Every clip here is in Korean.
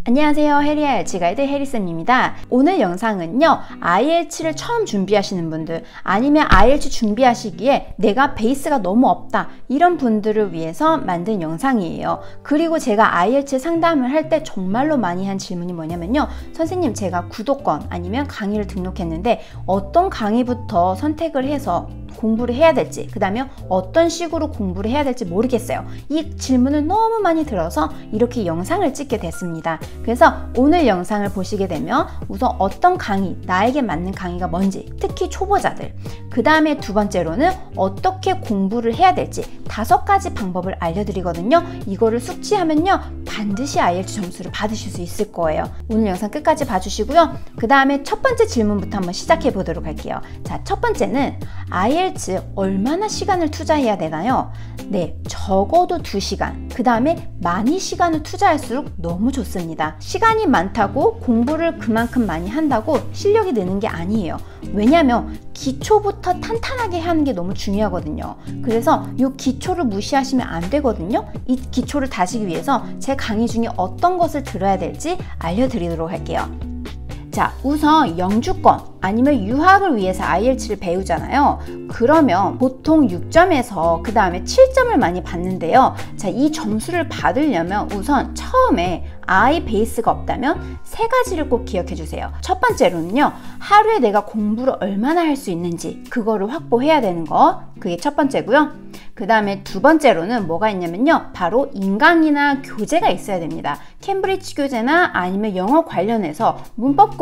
안녕하세요. 해리 IELTS 가이드 해리쌤입니다. 오늘 영상은요, IELTS를 처음 준비하시는 분들, 아니면 IELTS 준비하시기에 내가 베이스가 너무 없다, 이런 분들을 위해서 만든 영상이에요. 그리고 제가 IELTS 상담을 할 때 정말로 많이 한 질문이 뭐냐면요, 선생님, 제가 구독권 아니면 강의를 등록했는데 어떤 강의부터 선택을 해서 공부를 해야 될지, 그 다음에 어떤 식으로 공부를 해야 될지 모르겠어요. 이 질문을 너무 많이 들어서 이렇게 영상을 찍게 됐습니다. 그래서 오늘 영상을 보시게 되면 우선 어떤 강의, 나에게 맞는 강의가 뭔지, 특히 초보자들, 그 다음에 두 번째로는 어떻게 공부를 해야 될지 5가지 방법을 알려드리거든요. 이거를 숙지하면요, 반드시 IELTS 점수를 받으실 수 있을 거예요. 오늘 영상 끝까지 봐주시고요. 그 다음에 첫 번째 질문부터 한번 시작해 보도록 할게요. 자, 첫 번째는 IELTS 얼마나 시간을 투자해야 되나요? 네, 적어도 2시간, 그 다음에 많이 시간을 투자할수록 너무 좋습니다. 시간이 많다고 공부를 그만큼 많이 한다고 실력이 느는 게 아니에요. 왜냐면 기초부터 탄탄하게 하는 게 너무 중요하거든요. 그래서 이 기초를 무시하시면 안 되거든요. 이 기초를 다지기 위해서 제 강의 중에 어떤 것을 들어야 될지 알려드리도록 할게요. 자, 우선 영주권 아니면 유학을 위해서 IELTS를 배우잖아요. 그러면 보통 6점에서 그 다음에 7점을 많이 받는데요. 자, 이 점수를 받으려면 우선 처음에 베이스가 없다면 3가지를 꼭 기억해 주세요. 첫 번째로는요, 하루에 내가 공부를 얼마나 할 수 있는지 그거를 확보해야 되는 거, 그게 첫 번째고요. 그 다음에 두 번째로는 뭐가 있냐면요, 바로 인강이나 교재가 있어야 됩니다. 캠브리지 교재나 아니면 영어 관련해서 문법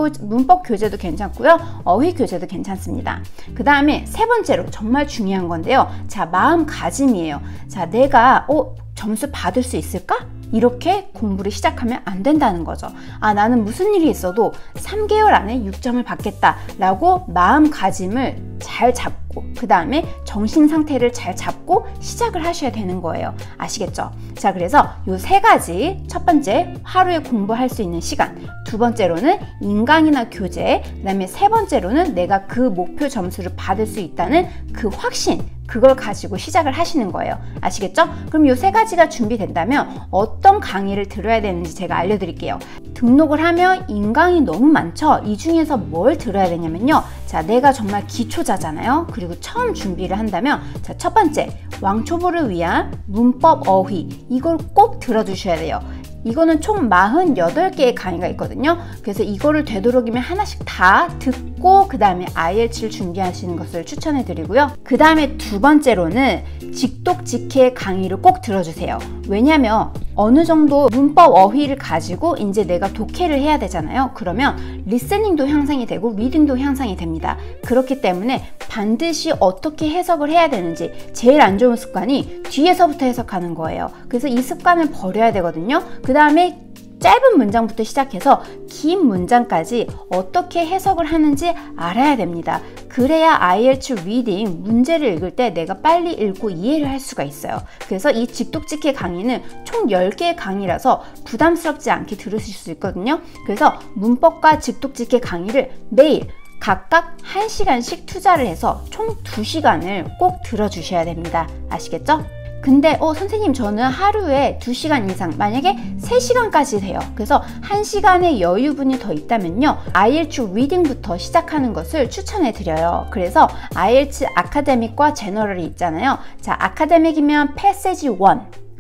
교재도 괜찮고요, 어휘 교재도 괜찮습니다. 그 다음에 세 번째로 정말 중요한 건데요, 자, 마음가짐이에요. 자, 내가 점수 받을 수 있을까? 이렇게 공부를 시작하면 안 된다는 거죠. 아, 나는 무슨 일이 있어도 3개월 안에 6점을 받겠다 라고 마음가짐을 잘 잡고, 그 다음에 정신 상태를 잘 잡고 시작을 하셔야 되는 거예요. 아시겠죠? 자, 그래서 요 3가지, 첫 번째 하루에 공부할 수 있는 시간, 두 번째로는 인강이나 교재, 그 다음에 세 번째로는 내가 그 목표 점수를 받을 수 있다는 그 확신, 그걸 가지고 시작을 하시는 거예요. 아시겠죠? 그럼 요 3가지가 준비된다면 어떤 강의를 들어야 되는지 제가 알려드릴게요. 등록을 하면 인강이 너무 많죠? 이 중에서 뭘 들어야 되냐면요, 자, 내가 정말 기초자잖아요. 그리고 처음 준비를 한다면, 자, 첫 번째, 왕초보를 위한 문법 어휘, 이걸 꼭 들어두셔야 돼요. 이거는 총 48개의 강의가 있거든요. 그래서 이거를 되도록이면 하나씩 다 듣고 그 다음에 IELTS를 준비하시는 것을 추천해 드리고요. 그 다음에 두 번째로는 직독직해 강의를 꼭 들어주세요. 왜냐면 어느 정도 문법 어휘를 가지고 이제 내가 독해를 해야 되잖아요. 그러면 리스닝도 향상이 되고 리딩도 향상이 됩니다. 그렇기 때문에 반드시 어떻게 해석을 해야 되는지, 제일 안 좋은 습관이 뒤에서부터 해석하는 거예요. 그래서 이 습관을 버려야 되거든요. 그 다음에 짧은 문장부터 시작해서 긴 문장까지 어떻게 해석을 하는지 알아야 됩니다. 그래야 IELTS 리딩 문제를 읽을 때 내가 빨리 읽고 이해를 할 수가 있어요. 그래서 이 직독직해 강의는 총 10개의 강의라서 부담스럽지 않게 들으실 수 있거든요. 그래서 문법과 직독직해 강의를 매일 각각 1시간씩 투자를 해서 총 2시간을 꼭 들어주셔야 됩니다. 아시겠죠? 근데 선생님, 저는 하루에 2시간 이상, 만약에 3시간까지 돼요. 그래서 1시간의 여유분이 더 있다면요, IELTS 리딩부터 시작하는 것을 추천해 드려요. 그래서 IELTS 아카데믹과 제너럴이 있잖아요. 자, 아카데믹이면 패세지 1,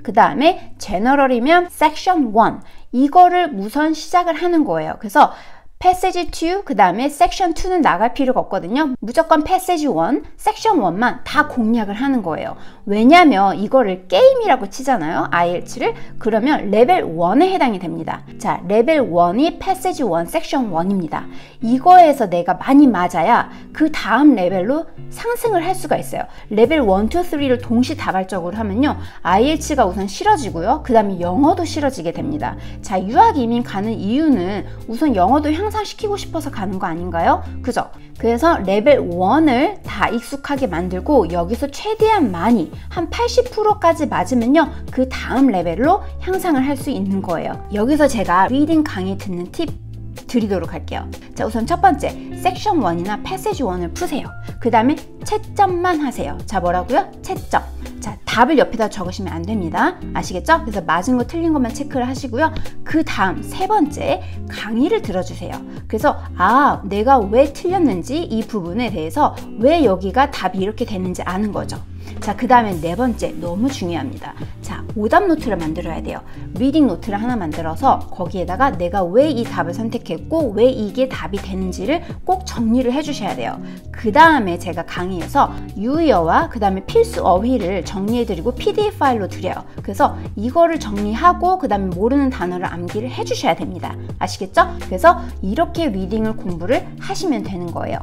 그 다음에 제너럴이면 섹션 1, 이거를 우선 시작을 하는 거예요. 그래서 패세지 2, 그 다음에 섹션 2는 나갈 필요가 없거든요. 무조건 패세지 1, 섹션 1만 다 공략을 하는 거예요. 왜냐면 이거를 게임이라고 치잖아요, IELTS를. 그러면 레벨 1에 해당이 됩니다. 자, 레벨 1이 패세지 1, 섹션 1입니다. 이거에서 내가 많이 맞아야 그 다음 레벨로 상승을 할 수가 있어요. 레벨 1, 2, 3를 동시다발적으로 하면요, IELTS가 우선 싫어지고요, 그 다음에 영어도 싫어지게 됩니다. 자, 유학 이민 가는 이유는 우선 영어도 향상시키고 싶어서 가는 거 아닌가요? 그죠? 그래서 레벨 1을 다 익숙하게 만들고 여기서 최대한 많이 한 80%까지 맞으면요, 그 다음 레벨로 향상을 할 수 있는 거예요. 여기서 제가 리딩 강의 듣는 팁 드리도록 할게요. 자, 우선 첫 번째, 섹션 1이나 패세지 1을 푸세요. 그 다음에 채점만 하세요. 자, 뭐라고요? 채점. 자, 답을 옆에다 적으시면 안 됩니다. 아시겠죠? 그래서 맞은 거 틀린 것만 체크를 하시고요. 그 다음 세 번째, 강의를 들어주세요. 그래서 내가 왜 틀렸는지, 이 부분에 대해서 왜 여기가 답이 이렇게 됐는지 아는 거죠. 자, 그 다음에 네 번째, 너무 중요합니다. 자, 오답 노트를 만들어야 돼요. 리딩 노트를 하나 만들어서 거기에다가 내가 왜 이 답을 선택했고 왜 이게 답이 되는지를 꼭 정리를 해주셔야 돼요. 그 다음에 제가 강의에서 유의어와 그 다음에 필수 어휘를 정리해드리고 PDF 파일로 드려요. 그래서 이거를 정리하고 그 다음에 모르는 단어를 암기를 해주셔야 됩니다. 아시겠죠? 그래서 이렇게 리딩을 공부를 하시면 되는 거예요.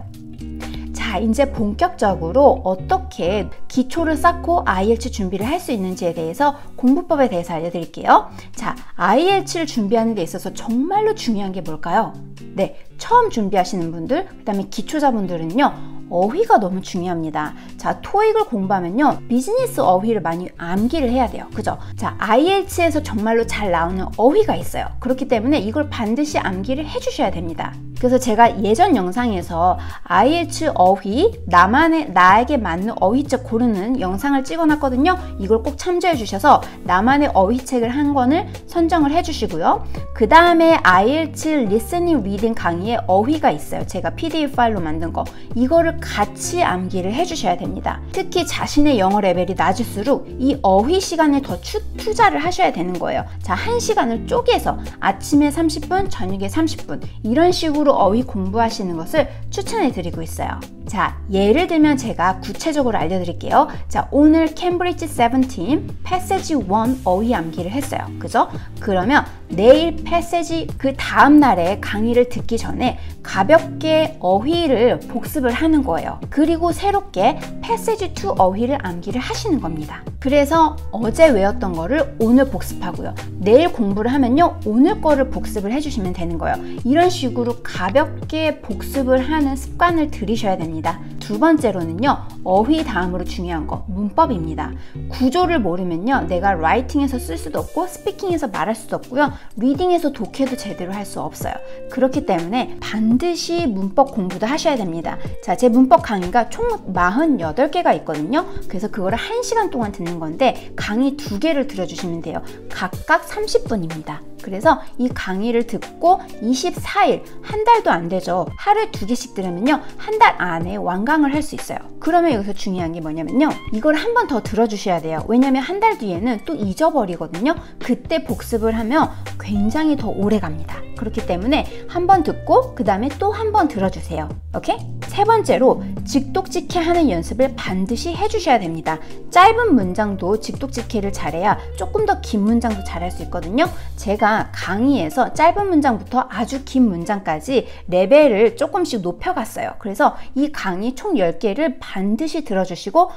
자, 이제 본격적으로 어떻게 기초를 쌓고 IELTS 준비를 할 수 있는지에 대해서 공부법에 대해서 알려드릴게요. 자, IELTS를 준비하는 데 있어서 정말로 중요한 게 뭘까요? 네, 처음 준비하시는 분들, 그 다음에 기초자분들은요, 어휘가 너무 중요합니다. 자, 토익을 공부하면요, 비즈니스 어휘를 많이 암기를 해야 돼요. 그죠? 자, IELTS에서 정말로 잘 나오는 어휘가 있어요. 그렇기 때문에 이걸 반드시 암기를 해주셔야 됩니다. 그래서 제가 예전 영상에서 IELTS 어휘, 나에게 맞는 어휘책 고르는 영상을 찍어놨거든요. 이걸 꼭 참조해 주셔서 나만의 어휘책을 한 권을 선정을 해주시고요. 그 다음에 IELTS 리스닝 리딩 강의에 어휘가 있어요. 제가 PDF 파일로 만든 거. 이거를 같이 암기를 해주셔야 됩니다. 특히 자신의 영어 레벨이 낮을수록 이 어휘 시간에 더 투자를 하셔야 되는 거예요. 자, 1시간을 쪼개서 아침에 30분, 저녁에 30분 이런 식으로 어휘 공부하시는 것을 추천해 드리고 있어요. 자, 예를 들면 제가 구체적으로 알려드릴게요. 자, 오늘 캠브리지 17 패세지 1 어휘 암기를 했어요. 그죠? 그러면 내일 패세지 그 다음 날에 강의를 듣기 전에 가볍게 어휘를 복습을 하는 거예요. 그리고 새롭게 패세지 2 어휘를 암기를 하시는 겁니다. 그래서 어제 외웠던 거를 오늘 복습하고요. 내일 공부를 하면요, 오늘 거를 복습을 해주시면 되는 거예요. 이런 식으로 가볍게 복습을 하는 습관을 들이셔야 됩니다. 두 번째로는요, 어휘 다음으로 중요한 거, 문법입니다. 구조를 모르면요, 내가 라이팅에서 쓸 수도 없고 스피킹에서 말할 수도 없고요, 리딩에서 독해도 제대로 할 수 없어요. 그렇기 때문에 반드시 문법 공부도 하셔야 됩니다. 자, 제 문법 강의가 총 48개가 있거든요. 그래서 그거를 1시간 동안 듣는 건데 강의 2개를 들어주시면 돼요. 각각 30분입니다. 그래서 이 강의를 듣고 24일, 한 달도 안 되죠. 하루에 2개씩 들으면요, 한 달 안에 완강을 할 수 있어요. 그러면 여기서 중요한 게 뭐냐면요, 이걸 한 번 더 들어주셔야 돼요. 왜냐면 한 달 뒤에는 또 잊어버리거든요. 그때 복습을 하면 굉장히 더 오래 갑니다. 그렇기 때문에 한 번 듣고 그 다음에 또 한 번 들어주세요. 오케이? 세 번째로 직독직해 하는 연습을 반드시 해주셔야 됩니다. 짧은 문장도 직독직해를 잘해야 조금 더 긴 문장도 잘할 수 있거든요. 제가 강의에서 짧은 문장부터 아주 긴 문장까지 레벨을 조금씩 높여갔어요. 그래서 이 강의 총 10개를 반드시 들어주시고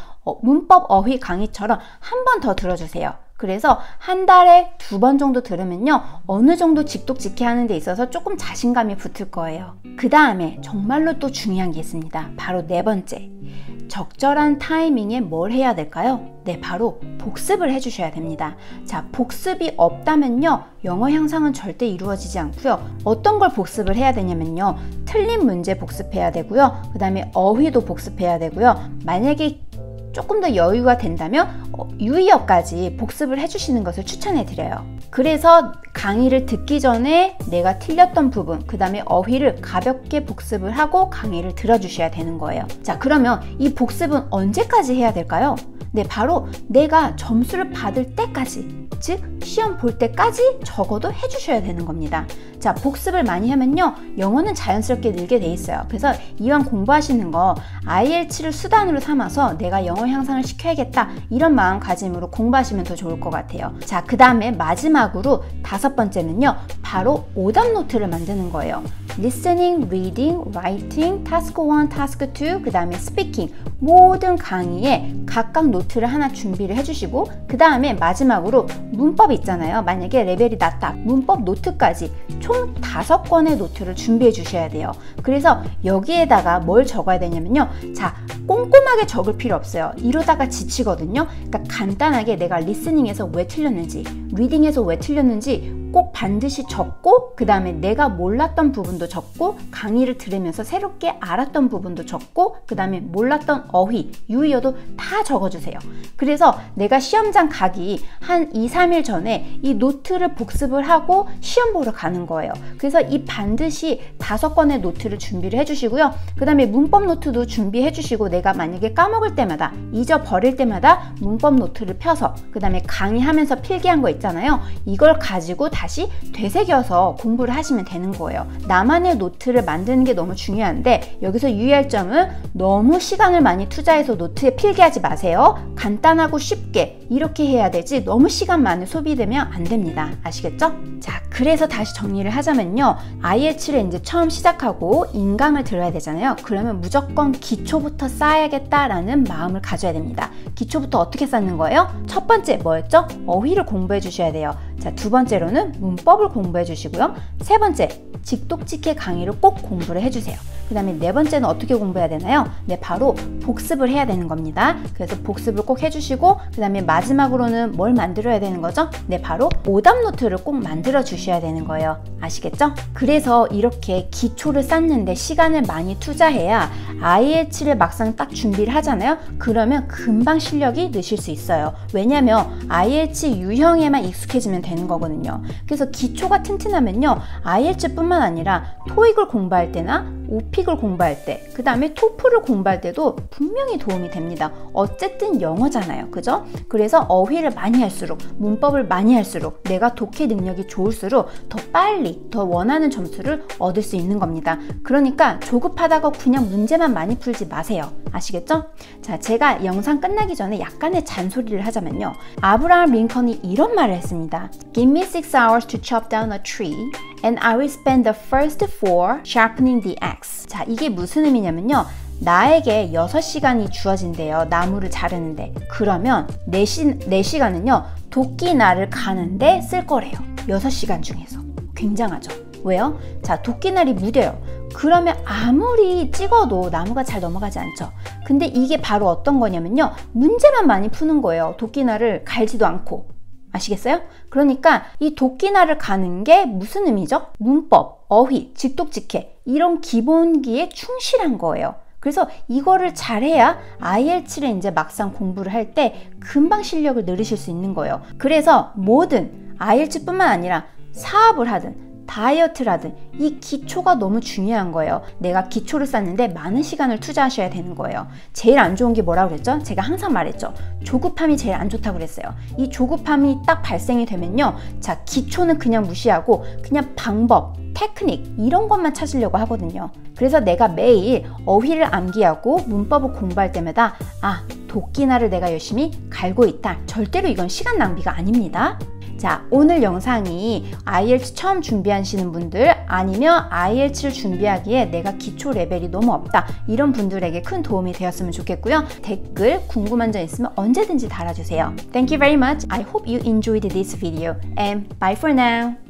문법 어휘 강의처럼 한 번 더 들어주세요. 그래서 한 달에 2번 정도 들으면요, 어느 정도 직독직해 하는 데 있어서 조금 자신감이 붙을 거예요. 그 다음에 정말로 또 중요한 게 있습니다. 바로 네 번째, 적절한 타이밍에 뭘 해야 될까요? 네, 바로 복습을 해주셔야 됩니다. 자, 복습이 없다면요, 영어 향상은 절대 이루어지지 않고요. 어떤 걸 복습을 해야 되냐면요, 틀린 문제 복습해야 되고요, 그 다음에 어휘도 복습해야 되고요, 만약에 조금 더 여유가 된다면 유의어까지 복습을 해주시는 것을 추천해 드려요. 그래서 강의를 듣기 전에 내가 틀렸던 부분, 그 다음에 어휘를 가볍게 복습을 하고 강의를 들어주셔야 되는 거예요. 자, 그러면 이 복습은 언제까지 해야 될까요? 네, 바로 내가 점수를 받을 때까지, 즉 시험 볼 때까지 적어도 해주셔야 되는 겁니다. 자, 복습을 많이 하면요, 영어는 자연스럽게 늘게 돼 있어요. 그래서 이왕 공부하시는 거 IELTS를 수단으로 삼아서 내가 영어 향상을 시켜야겠다, 이런 마음가짐으로 공부하시면 더 좋을 것 같아요. 자, 그 다음에 마지막으로 5번째는요, 바로 오답 노트를 만드는 거예요. Listening, Reading, Writing, Task 1, Task 2, 그 다음에 Speaking, 모든 강의에 각각 노트를 하나 준비를 해주시고, 그 다음에 마지막으로 문법 있잖아요. 만약에 레벨이 낮다, 문법 노트까지 총 5권의 노트를 준비해 주셔야 돼요. 그래서 여기에다가 뭘 적어야 되냐면요, 자, 꼼꼼하게 적을 필요 없어요. 이러다가 지치거든요. 그러니까 간단하게 내가 리스닝에서 왜 틀렸는지, 리딩에서 왜 틀렸는지 꼭 반드시 적고 그 다음에 내가 몰랐던 부분도 적고 강의를 들으면서 새롭게 알았던 부분도 적고 그 다음에 몰랐던 어휘, 유의어도 다 적어주세요. 그래서 내가 시험장 가기 한 2, 3일 전에 이 노트를 복습을 하고 시험 보러 가는 거예요. 그래서 이 반드시 5권의 노트를 준비를 해주시고요. 그 다음에 문법 노트도 준비해 주시고 내가 만약에 까먹을 때마다 잊어버릴 때마다 문법 노트를 펴서 그 다음에 강의하면서 필기한 거 있잖아요. 이걸 가지고 다시 되새겨서 공부를 하시면 되는 거예요. 나만의 노트를 만드는 게 너무 중요한데 여기서 유의할 점은 너무 시간을 많이 투자해서 노트에 필기하지 마세요. 간단하고 쉽게 이렇게 해야 되지 너무 시간 많이 소비되면 안 됩니다. 아시겠죠? 자, 그래서 다시 정리를 하자면요. IELTS를 이제 처음 시작하고 인강을 들어야 되잖아요. 그러면 무조건 기초부터 쌓아야겠다라는 마음을 가져야 됩니다. 기초부터 어떻게 쌓는 거예요? 첫 번째 뭐였죠? 어휘를 공부해 주셔야 돼요. 자, 두 번째로는 문법을 공부해 주시고요. 세 번째, 직독직해 강의를 꼭 공부를 해주세요. 그 다음에 네 번째는 어떻게 공부해야 되나요? 네, 바로 복습을 해야 되는 겁니다. 그래서 복습을 꼭 해주시고 그 다음에 마지막으로는 뭘 만들어야 되는 거죠? 네, 바로 오답 노트를 꼭 만들어 주셔야 되는 거예요. 아시겠죠? 그래서 이렇게 기초를 쌓는데 시간을 많이 투자해야 IELTS를 막상 딱 준비를 하잖아요. 그러면 금방 실력이 느실 수 있어요. 왜냐면 IELTS 유형에만 익숙해지면 되는 거거든요. 그래서 기초가 튼튼하면요. IELTS뿐만 아니라 토익을 공부할 때나 오픽을 공부할 때, 그 다음에 토플을 공부할 때도 분명히 도움이 됩니다. 어쨌든 영어잖아요. 그죠? 그래서 어휘를 많이 할수록, 문법을 많이 할수록 내가 독해 능력이 좋을수록 더 빨리, 더 원하는 점수를 얻을 수 있는 겁니다. 그러니까 조급하다고 그냥 문제만 많이 풀지 마세요. 아시겠죠? 자, 제가 영상 끝나기 전에 약간의 잔소리를 하자면요. 아브라함 링컨이 이런 말을 했습니다. Give me 6 hours to chop down a tree and I will spend the first 4 sharpening the axe. 자, 이게 무슨 의미냐면요. 나에게 6시간이 주어진대요. 나무를 자르는데. 그러면 4시간은요. 도끼날을 가는데 쓸 거래요. 6시간 중에서. 굉장하죠? 왜요? 자, 도끼날이 무뎌요. 그러면 아무리 찍어도 나무가 잘 넘어가지 않죠. 근데 이게 바로 어떤 거냐면요. 문제만 많이 푸는 거예요. 도끼날을 갈지도 않고. 아시겠어요? 그러니까 이 도끼날을 가는 게 무슨 의미죠? 문법, 어휘, 직독직해 이런 기본기에 충실한 거예요. 그래서 이거를 잘해야 IELTS를 이제 막상 공부를 할 때 금방 실력을 늘으실 수 있는 거예요. 그래서 뭐든 IELTS뿐만 아니라 사업을 하든 다이어트를 하든 이 기초가 너무 중요한 거예요. 내가 기초를 쌓는데 많은 시간을 투자하셔야 되는 거예요. 제일 안 좋은 게 뭐라고 그랬죠? 제가 항상 말했죠. 조급함이 제일 안 좋다고 그랬어요. 이 조급함이 딱 발생이 되면요. 자, 기초는 그냥 무시하고 그냥 방법, 테크닉 이런 것만 찾으려고 하거든요. 그래서 내가 매일 어휘를 암기하고 문법을 공부할 때마다 아, 도끼날을 내가 열심히 갈고 있다. 절대로 이건 시간 낭비가 아닙니다. 자, 오늘 영상이 IELTS 처음 준비하시는 분들 아니면 IELTS를 준비하기에 내가 기초 레벨이 너무 없다 이런 분들에게 큰 도움이 되었으면 좋겠고요. 댓글 궁금한 점 있으면 언제든지 달아주세요. Thank you very much. I hope you enjoyed this video and bye for now.